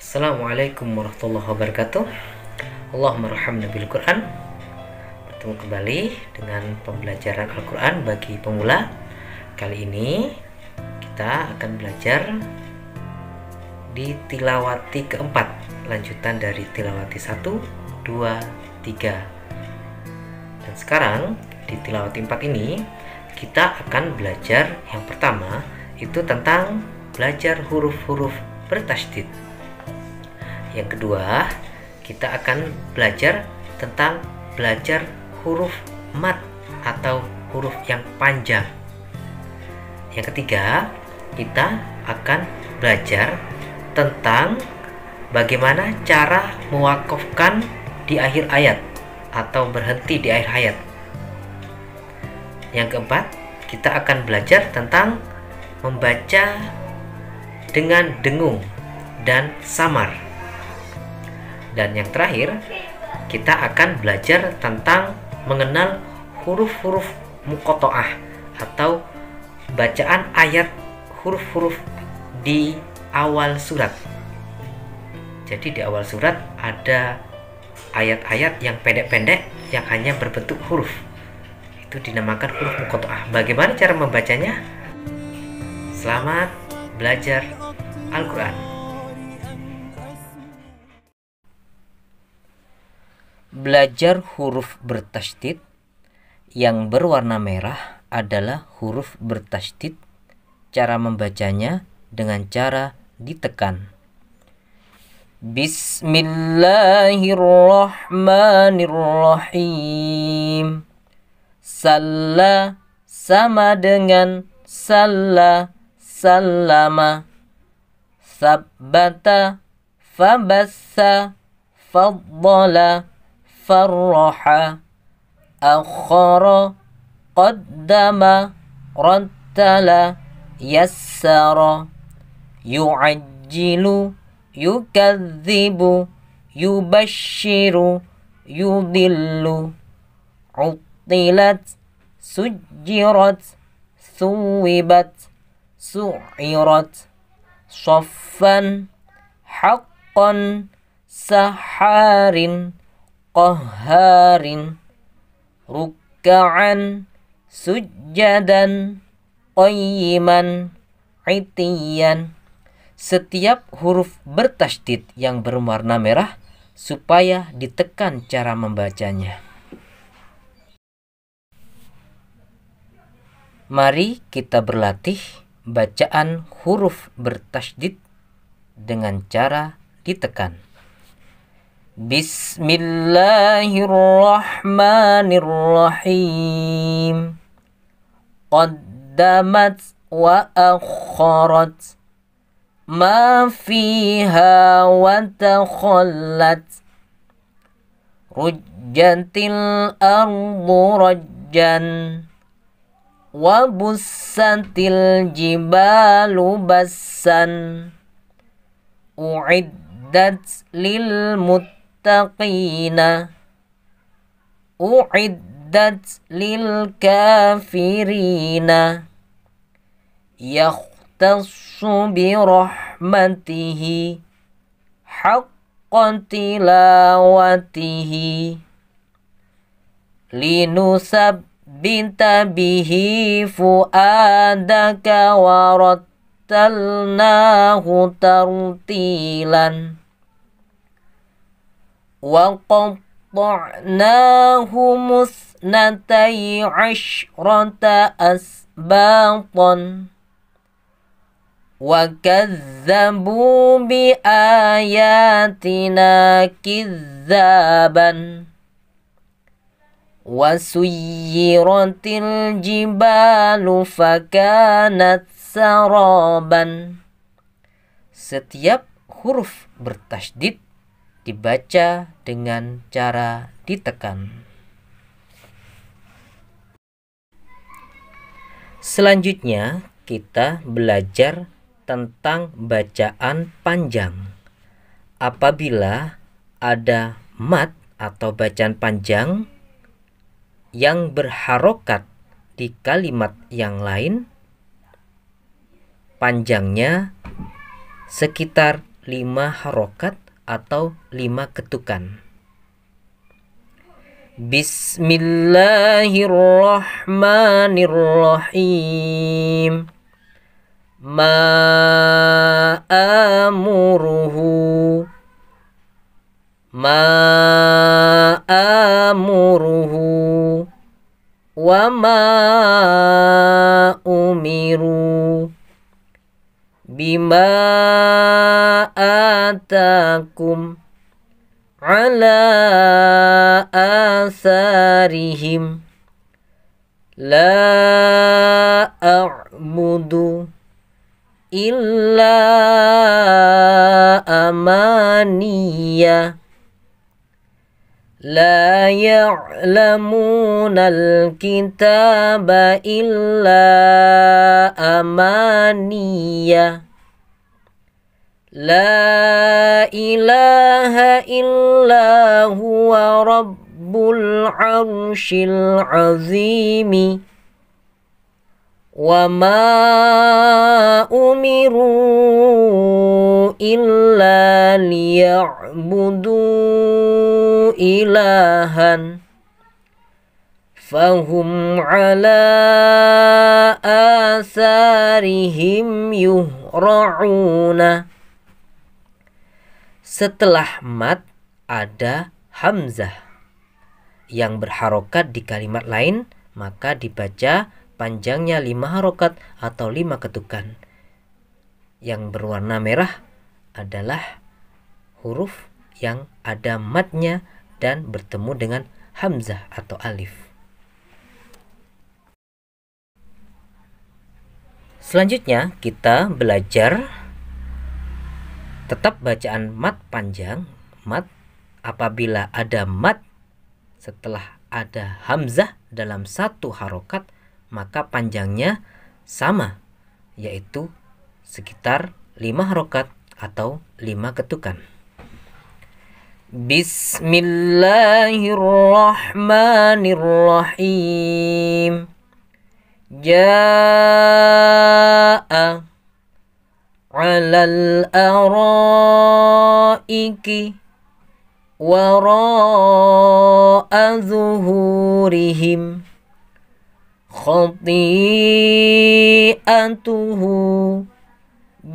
Assalamualaikum warahmatullahi wabarakatuh. Allahumma arhamna bil Quran. Bertemu kembali dengan pembelajaran Al-Quran bagi pemula. Kali ini kita akan belajar di tilawati keempat, lanjutan dari tilawati 1, 2, 3. Dan sekarang di tilawati 4 ini kita akan belajar yang pertama itu tentang belajar huruf-huruf bertasydid. Yang kedua, kita akan belajar tentang belajar huruf mad atau huruf yang panjang. Yang ketiga, kita akan belajar tentang bagaimana cara mewakafkan di akhir ayat atau berhenti di akhir ayat. Yang keempat, kita akan belajar tentang membaca dengan dengung dan samar. Dan yang terakhir, kita akan belajar tentang mengenal huruf-huruf muqatta'ah atau bacaan ayat huruf-huruf di awal surat. Jadi di awal surat ada ayat-ayat yang pendek-pendek yang hanya berbentuk huruf. Itu dinamakan huruf muqatta'ah. Bagaimana cara membacanya? Selamat belajar Al-Quran. Belajar huruf bertasydid yang berwarna merah adalah huruf bertasydid. Cara membacanya dengan cara ditekan. Bismillahirrahmanirrahim. Salla sama dengan salla, sallama. Sabbata, fabassa, faddala, farraha, akhara, qaddama, rattala, yassara, yu'ajjilu, yukadzibu, yubashiru, yudillu, uttilat, sujjirat, thuwibat, su'irat, saffan, haqqan, saharin, qahharin, rukka'an, sujjadan, qayyiman, itiyan. Setiap huruf bertasydid yang berwarna merah supaya ditekan cara membacanya. Mari kita berlatih bacaan huruf bertasydid dengan cara ditekan. Bismillahirrahmanirrahim. Qaddamat wa akharat, ma fiha wa takhallat, rujjatil ardu rajjan, wa bussatil jibalu bassan, u'iddat lil muttaqina, u'iddat lil kafirina, yakhtassu bi rahmatihi, haqqan tilawatihi, linusabbita bihi fuadaka wa rattalnahu tartilan, wa qatta'nahu musnatai asyrata asbatan, wa kazzabu bi ayatina kizzaban, wa suyyiratil jibalu fakanat saraban. Setiap huruf bertasydid dibaca dengan cara ditekan. Selanjutnya kita belajar tentang bacaan panjang. Apabila ada mad atau bacaan panjang yang berharokat di kalimat yang lain, panjangnya sekitar 5 harokat atau 5 ketukan. Bismillahirrahmanirrahim. Ma amuruhu. Ma amuruhu. Wa ma umiru. Bima atakum ala asarihim. La a'budu illa amaniya. La ya'lamuna al-kitaba illa amaniya. La ilaha illa huwa rabbul arshil azimi. Wa ma umiru illa liya'budu ilahan fahum ala asarihim yuhra'una. Setelah mat ada hamzah yang berharokat di kalimat lain, maka dibaca panjangnya 5 harokat atau 5 ketukan. Yang berwarna merah adalah huruf yang ada matnya dan bertemu dengan hamzah atau alif. Selanjutnya kita belajar tetap bacaan mat panjang. Mat apabila ada mat setelah ada hamzah dalam 1 harokat, maka panjangnya sama, yaitu sekitar 5 harokat atau 5 ketukan. Bismillahirrahmanirrahim. Ja'a alal araiki wara'a zuhurihim khati'atuhu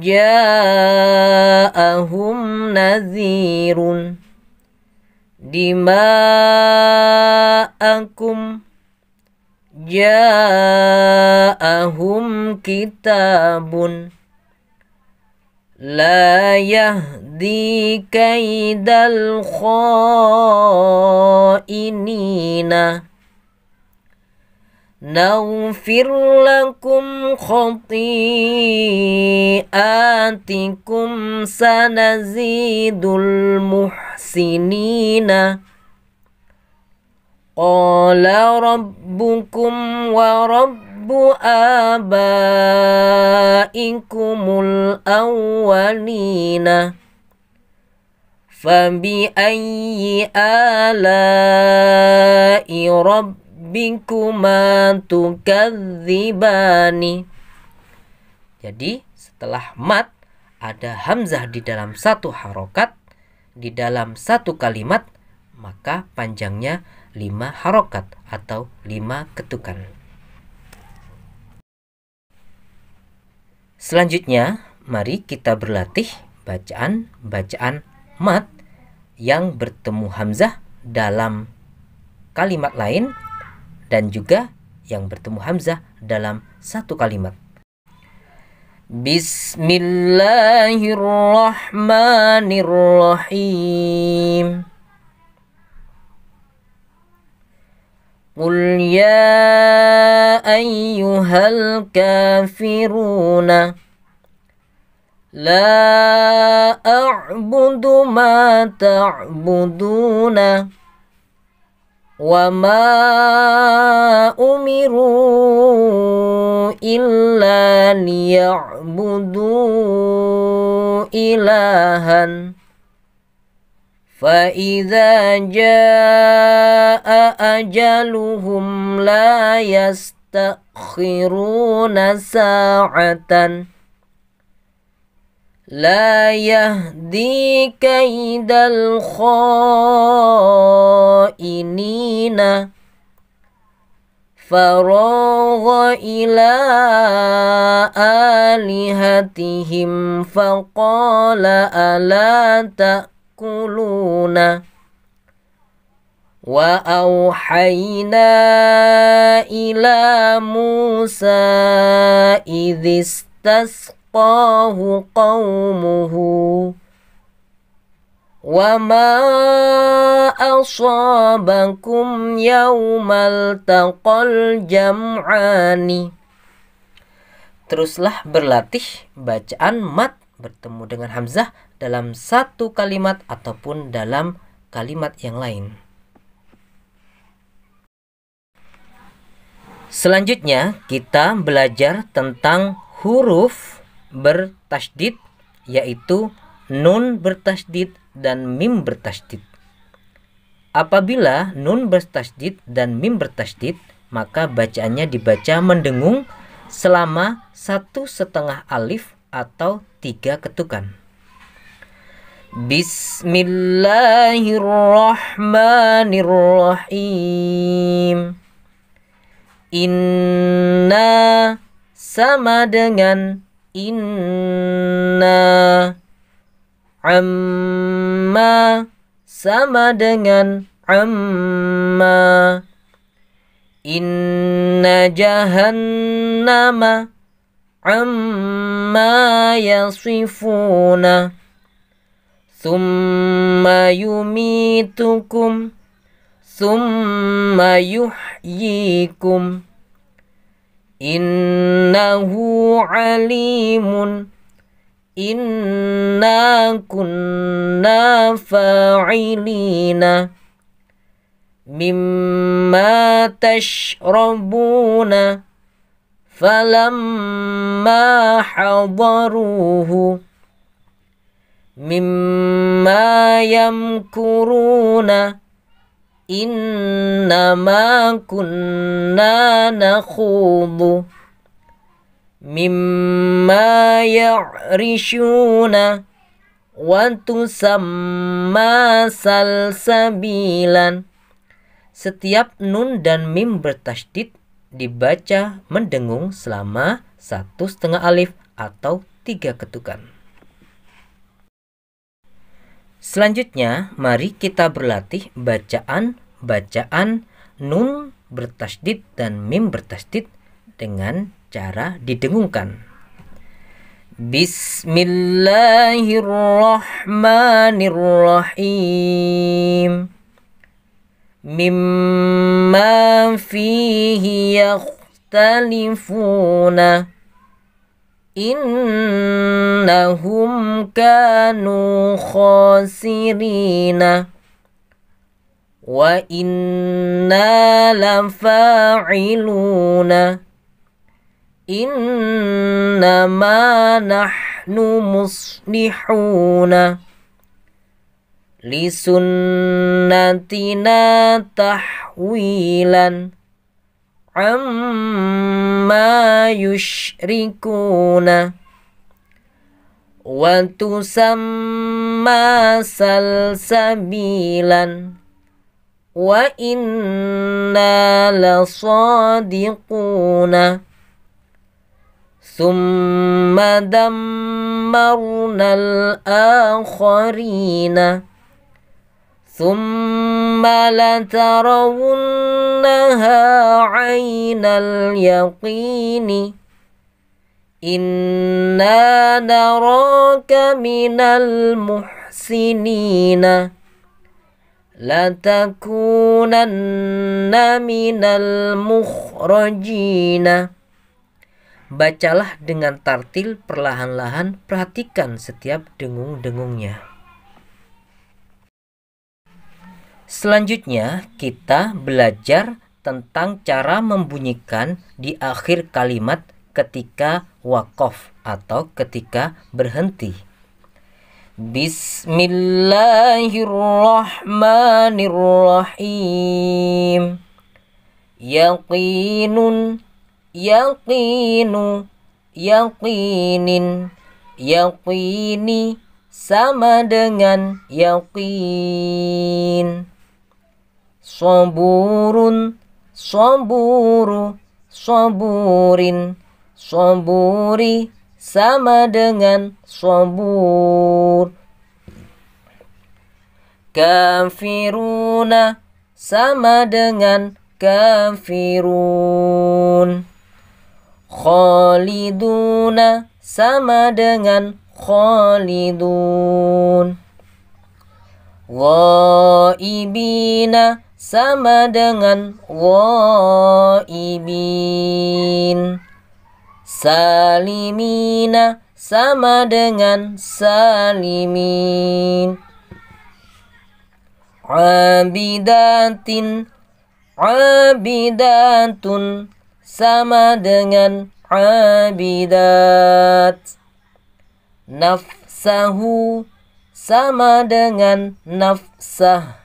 ja'ahum nadhirun dima'akum ja'ahum kitabun la yahdi kaidal khainina naghfir lakum khati'atikum sanazidul muhsinina. Qala rabbukum wa rabbu abaikumul awwalina. Fabi ayyi ala'i rabbikuma tukadzibani. Jadi setelah mat ada hamzah di dalam 1 harokat, di dalam 1 kalimat, maka panjangnya 5 harokat atau 5 ketukan. Selanjutnya, mari kita berlatih bacaan mat yang bertemu hamzah dalam kalimat lain dan juga yang bertemu hamzah dalam 1 kalimat. Bismillahirrahmanirrahim. Qul ya ayyuhal kafiruna la a'budu ma ta'buduna wa ma umiru illa liya'budu ilahan فَإِذَا جَاءَ أَجَلُهُمْ لَا يَسْتَأْخِرُونَ سَاعَةً la yahdi kaidal khainina faragha ila alihatihim faqala ala ta'kuluna wa awhayna ila Musa idhistasqahu qaumuhu wa ma asabakum yawmal taqal jam'ani. Teruslah berlatih bacaan mat bertemu dengan hamzah dalam satu kalimat ataupun dalam kalimat yang lain. Selanjutnya kita belajar tentang huruf bertasydid, yaitu nun bertasydid dan mim bertasydid. Apabila nun bertasydid dan mim bertasydid, maka bacaannya dibaca mendengung selama 1,5 alif atau 3 ketukan. Bismillahirrahmanirrahim. Inna sama dengan inna. Amma sama dengan amma. Inna jahannama amma yasifuna. Thumma yumitukum thumma yuhyikum. Innahu alimun. Inna kunna fa'ilina. Mimma tashrabuna. Falamma hadaruhu. Mimma yamkuruna. Innama kunna nakhudu. Mimma ya'rishuna. Wa tusamma salsabilan. Setiap nun dan mim bertasydid dibaca mendengung selama 1,5 alif atau 3 ketukan. Selanjutnya, mari kita berlatih bacaan nun bertasydid dan mim bertasydid dengan cara didengungkan. Bismillahirrahmanirrahim. Mimma fihi yakhtalifuna. Innahum kanu khasirina. Wa inna lafa'iluna. Innama nahnu muslihuna. Lisunnatina tahwilan. Amma yushrikuna. Wa tusamma salsabilan. Wa inna lasadiquna. Thumma dammarna al-akharina. Thumma latarawunnaha 'ainal yaqini. Inna naraka minal muhsinina. Latakunanna minal mukhrajina. Bacalah dengan tartil perlahan-lahan, perhatikan setiap dengung-dengungnya. Selanjutnya kita belajar tentang cara membunyikan di akhir kalimat ketika waqaf atau ketika berhenti. Bismillahirrahmanirrahim. Yaqinun, yaqinu, yaqinin. Yaqini sama dengan yaqin. Saburun, saburu, saburin, saburi sama dengan sabur. Kafiruna sama dengan kafirun. Khaliduna sama dengan khalidun. Ghaibina sama dengan ghaibin. Salimina sama dengan salimin. Abidatin, abidatun sama dengan abidat. Nafsahu sama dengan nafsah.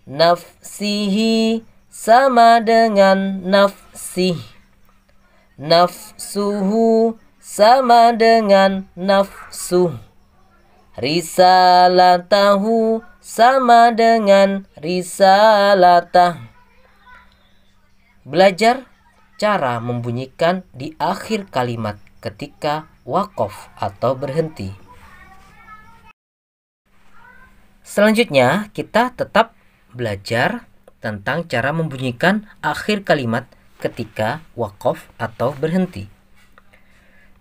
Nafsihi sama dengan nafsih. Nafsuhu sama dengan nafsuh. Risalatahu sama dengan risalatah. Belajar cara membunyikan di akhir kalimat ketika waqaf atau berhenti. Selanjutnya kita tetap belajar tentang cara membunyikan akhir kalimat ketika waqaf atau berhenti.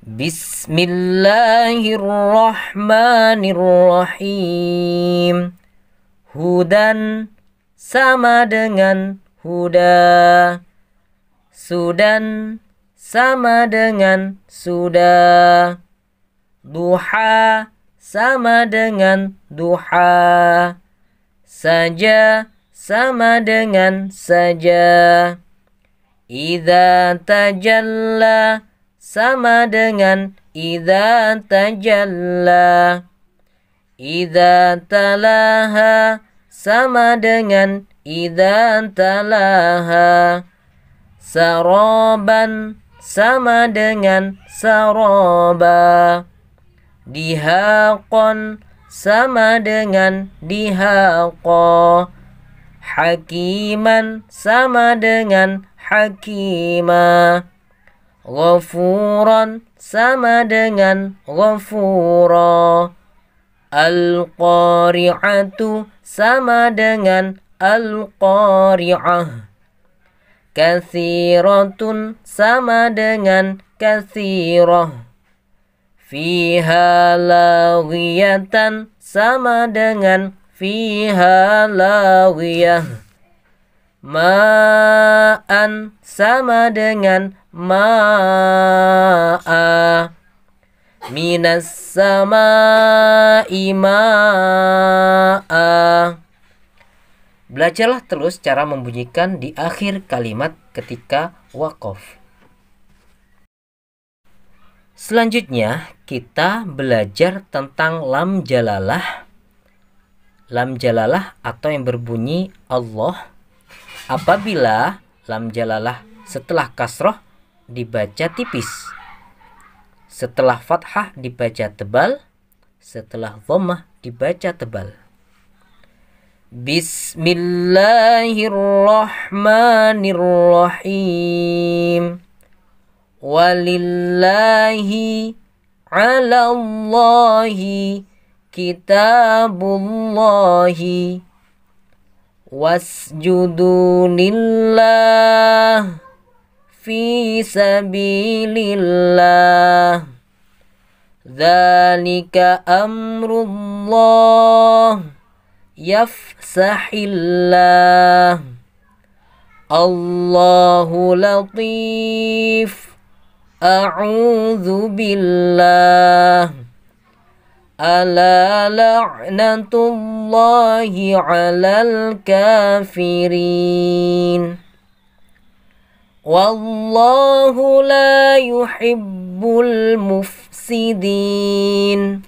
Bismillahirrahmanirrahim. Hudan sama dengan huda. Sudan sama dengan sudah. Duha sama dengan duha. Saja sama dengan saja. Idza tajalla sama dengan idza tajalla. Idza talaha sama dengan idza talaha. Saraban sama dengan saraba. Dihaqan sama dengan dihaqa. Hakiman sama dengan hakima. Ghafuran sama dengan ghafura. Al-qari'atu sama dengan al-qari'ah. Kathiratun sama dengan kathirah. Fiha laghiyatan sama dengan fiha laghiyah. Ma'an sama dengan ma'a. Minas sama'i ma'a. Belajarlah terus cara membunyikan di akhir kalimat ketika waqaf. Selanjutnya kita belajar tentang lam jalalah. Lam jalalah atau yang berbunyi Allah. Apabila lam jalalah setelah kasroh dibaca tipis, setelah fathah dibaca tebal, setelah dhammah dibaca tebal. Bismillahirrahmanirrahim. Walillahi ala Allahi kitabullahi. Wasjudu lillah fi sabilillah. Dzalika amrullah yafsahillah. Allahu latif. A'udzu billah. Ala la'natullahi 'alal kafirin. Wallahu la yuhibbul mufsidin.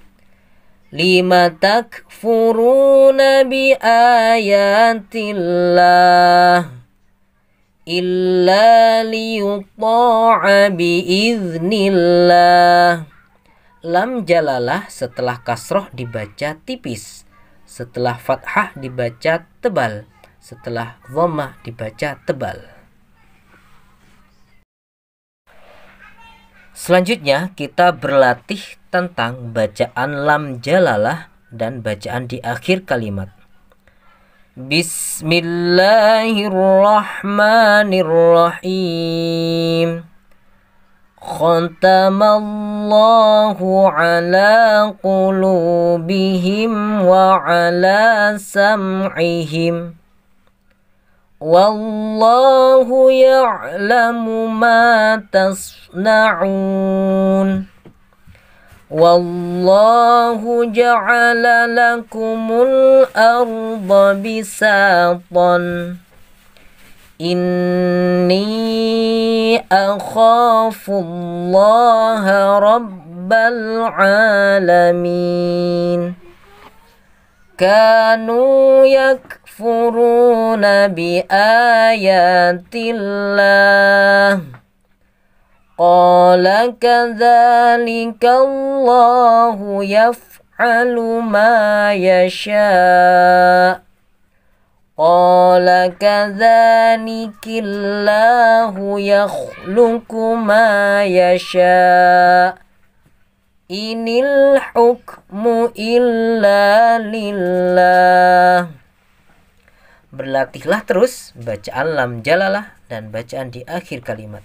Lima takfuruna bi ayatillah illa liyuta'a bi iznillah. lam jalalah setelah kasroh dibaca tipis, setelah fathah dibaca tebal, setelah dhammah dibaca tebal. Selanjutnya kita berlatih tentang bacaan lam jalalah dan bacaan di akhir kalimat. Bismillahirrahmanirrahim. Khatamallahu ala qulubihim wa ala sam'ihim. Wallahu ya'lamu ma tasna'un. Wallahu ja'ala lakumul arda bisatan. Inni akhafullaha rabbal alamin. Kanu yakfuruna bi ayatillah. Qala kadzalika Allahu yaf'alu ma yasha'. Qala kadzalikillahu yakhluqu ma yasha'. Inil hukmu illa lillah. Berlatihlah terus bacaan lam jalalah dan bacaan di akhir kalimat.